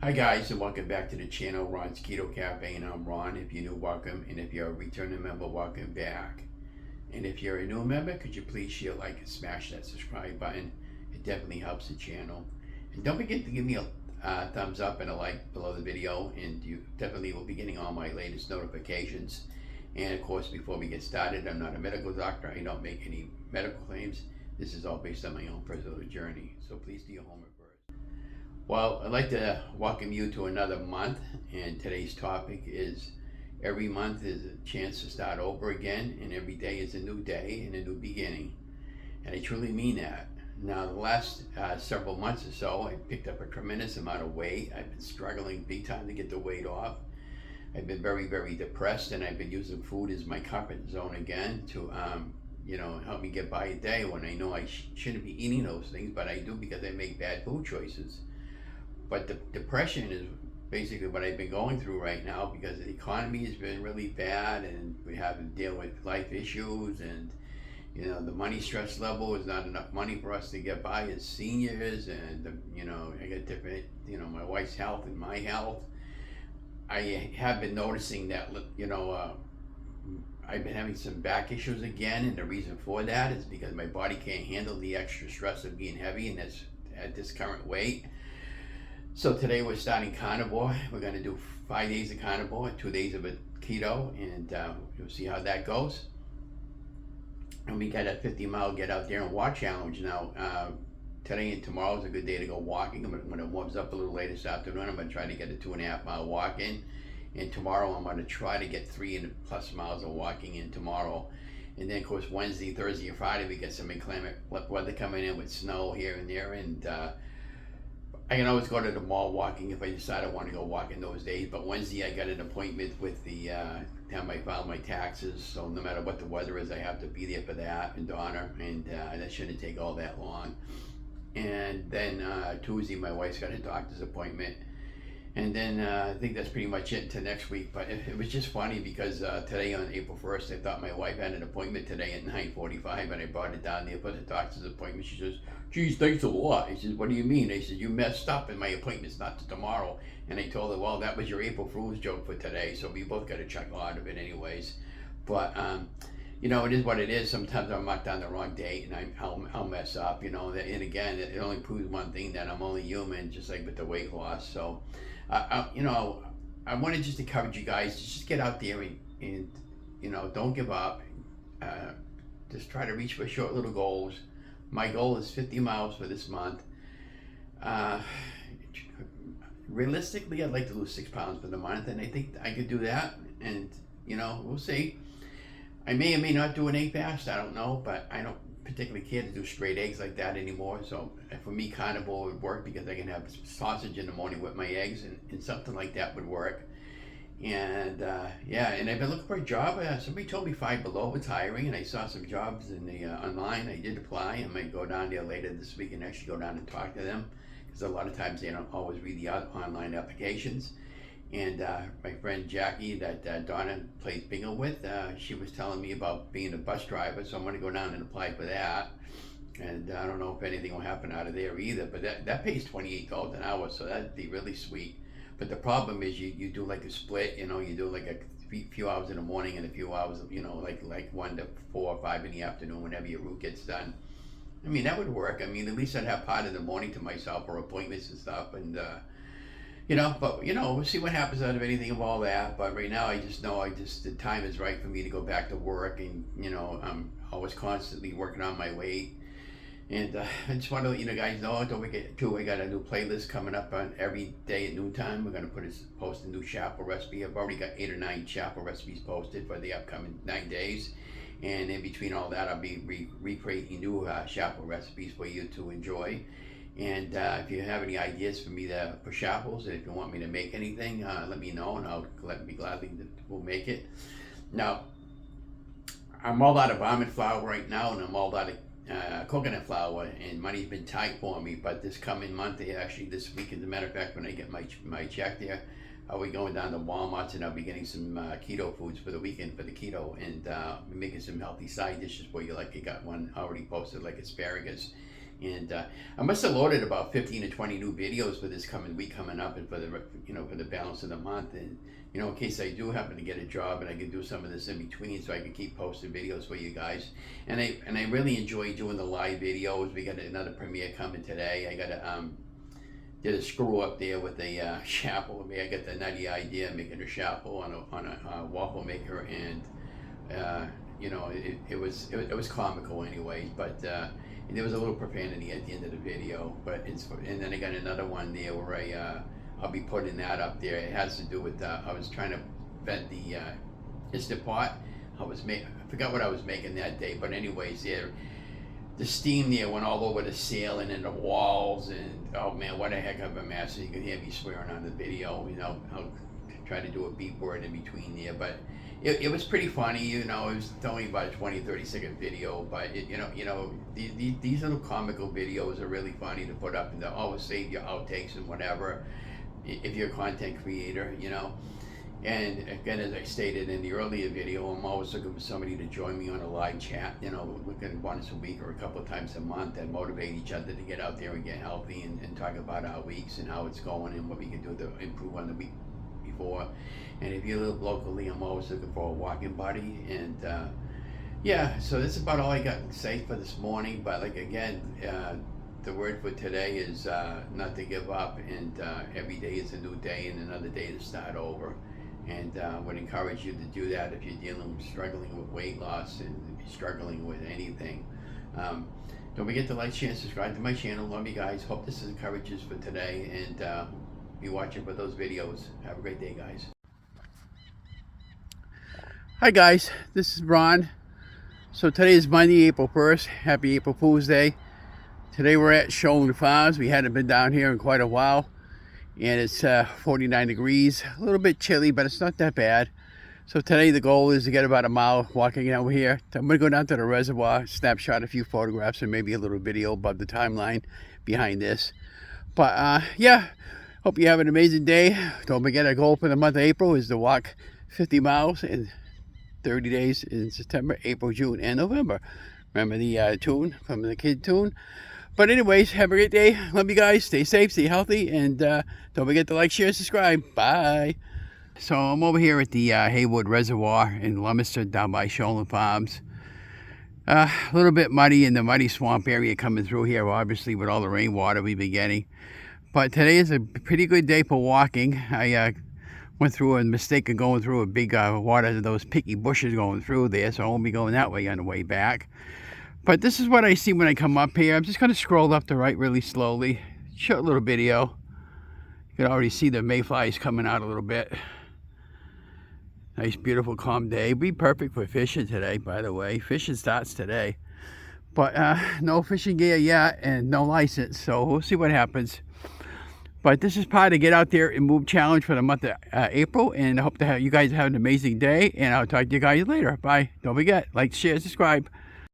Hi guys, and welcome back to the channel, Ron's Keto Cafe, and I'm Ron. If you're new, welcome, and if you're a returning member, welcome back. And if you're a new member, could you please share, like, and smash that subscribe button? It definitely helps the channel. And don't forget to give me a thumbs up and a like below the video, and you definitely will be getting all my latest notifications. And of course, before we get started, I'm not a medical doctor. I don't make any medical claims. This is all based on my own personal journey, so please do your homework first. Well, I'd like to welcome you to another month, and today's topic is every month is a chance to start over again, and every day is a new day and a new beginning. And I truly mean that. Now, the last several months or so, I picked up a tremendous amount of weight. I've been struggling big time to get the weight off. I've been very, very depressed, and I've been using food as my comfort zone again to help me get by a day when I know I shouldn't be eating those things, but I do because I make bad food choices. But the depression is basically what I've been going through right now because the economy has been really bad, and we have to deal with life issues, and the money stress level is not enough money for us to get by as seniors, and I got different, my wife's health and my health. I have been noticing that I've been having some back issues again, and the reason for that is because my body can't handle the extra stress of being heavy, and that's at this current weight. So today we're starting carnivore. We're going to do 5 days of carnivore and 2 days of a keto, and you'll see how that goes. And we got a 50-mile get out there and walk challenge. Now, today and tomorrow is a good day to go walking. When it warms up a little later this afternoon, I'm going to try to get a 2.5-mile walk in. And tomorrow I'm going to try to get 3+ miles of walking in tomorrow. And then, of course, Wednesday, Thursday, and Friday, we get some inclement weather coming in with snow here and there. And I can always go to the mall walking if I decide I want to go walking those days. But Wednesday, I got an appointment with the time I file my taxes. So no matter what the weather is, I have to be there for that and Donna. And that shouldn't take all that long. And then Tuesday, my wife's got a doctor's appointment. And then I think that's pretty much it until next week. But it was just funny because today on April 1st, I thought my wife had an appointment today at 9:45, and I brought it down there for the doctor's appointment. She says, "Geez, thanks a lot." I said, "What do you mean?" I said, "You messed up and my appointment's not till tomorrow." And I told her, well, that was your April Fool's joke for today. So we both got a chuckle out of it anyways. But, it is what it is. Sometimes I'll mark down the wrong date and I'll mess up, And again, it only proves one thing, that I'm only human, just like with the weight loss. So, I want to just encourage you guys to just get out there and don't give up. Just try to reach for short little goals. My goal is 50 miles for this month. Realistically, I'd like to lose 6 pounds for the month, and I think I could do that. And we'll see. I may or may not do an egg fast. I don't know, but I don't particularly care to do straight eggs like that anymore. So for me, carnivore would work because I can have sausage in the morning with my eggs, and something like that would work. And and I've been looking for a job. Somebody told me Five Below was hiring, and I saw some jobs in the online. I did apply. I might go down there later this week and actually go down and talk to them, because a lot of times they don't always read the online applications. And my friend Jackie, that Donna plays bingo with, she was telling me about being a bus driver, so I'm going to go down and apply for that. And I don't know if anything will happen out of there either, but that pays $28 an hour, so that'd be really sweet. But the problem is you do like a split, you do like a few hours in the morning and a few hours, like 1 to 4 or 5 in the afternoon, whenever your route gets done. I mean, that would work. I mean, at least I'd have part of the morning to myself or appointments and stuff, and we'll see what happens out of anything of all that. But right now, I just know the time is right for me to go back to work, and I'm always constantly working on my weight. And I just want to let you guys know, don't forget too, I got a new playlist coming up on every day at noontime. We're going to post a new chapel recipe. I've already got 8 or 9 chapel recipes posted for the upcoming 9 days. And in between all that, I'll be recreating new chapel recipes for you to enjoy. And if you have any ideas for me for chapels, and if you want me to make anything, let me know, and I'll be gladly we'll make it. Now, I'm all out of almond flour right now, and I'm all out of coconut flour, and money's been tight for me. But this coming month, actually this week, as a matter of fact, when I get my check there, I'll be going down to Walmart's, and I'll be getting some keto foods for the weekend for the keto, and be making some healthy side dishes for you. Like I got one already posted, like asparagus And I must have loaded about 15 to 20 new videos for this week coming up, and for the for the balance of the month. And in case I do happen to get a job and I can do some of this in between, so I can keep posting videos for you guys. And I really enjoy doing the live videos. We got another premiere coming today. I got did a screw up there with a chapel. I got the nutty idea of making a chapel on a waffle maker, and it was comical anyways, but there was a little profanity at the end of the video. And then I got another one there where I'll be putting that up there. It has to do with I was trying to vent the Instant Pot. I forgot what I was making that day, but anyways, the steam there went all over the ceiling and the walls, and oh man, what a heck of a mess. You can hear me swearing on the video. I'll try to do a beep word in between there, but it was pretty funny. It was only about a 20-30-second video, but these little comical videos are really funny to put up, and they'll always save your outtakes and whatever if you're a content creator. And again, as I stated in the earlier video, I'm always looking for somebody to join me on a live chat. We can once a week or a couple of times a month, and motivate each other to get out there and get healthy, and talk about our weeks and how it's going and what we can do to improve on the week before. And if you live locally, I'm always looking for a walking buddy. And so that's about all I got to say for this morning. But the word for today is not to give up, and every day is a new day and another day to start over. And I would encourage you to do that if you're struggling with weight loss, and if you're struggling with anything. Don't forget to like, share, and subscribe to my channel. Love you guys. Hope this encourages for today, and be watching for those videos. Have a great day, guys. Hi guys, this is Ron. So today is Monday, April 1st. Happy April Fool's Day. Today we're at Shoal Farms. We hadn't been down here in quite a while. And it's 49 degrees. A little bit chilly, but it's not that bad. So today the goal is to get about a mile walking over here. I'm going to go down to the reservoir, snapshot a few photographs, and maybe a little video above the timeline behind this. But hope you have an amazing day. Don't forget, our goal for the month of April is to walk 50 miles in 30 days in September, April, June, and November. Remember the tune from the kid tune? But anyways, have a great day. Love you guys. Stay safe, stay healthy, and don't forget to like, share, subscribe. Bye. So I'm over here at the Haywood Reservoir in Leominster, down by Shoal Farms. A little bit muddy in the muddy swamp area coming through here, obviously, with all the rainwater we've been getting. But today is a pretty good day for walking. I went through a mistake of going through a big water, those picky bushes going through there, so I won't be going that way on the way back. But this is what I see when I come up here. I'm just going to scroll up to right really slowly. Short little video. You can already see the mayflies coming out a little bit. Nice, beautiful, calm day. Be perfect for fishing today, by the way. Fishing starts today. But no fishing gear yet, and no license, so we'll see what happens. But this is part of Get Out There and Move Challenge for the month of April, and I hope to have you guys have an amazing day, and I'll talk to you guys later. Bye. Don't forget, like, share, subscribe.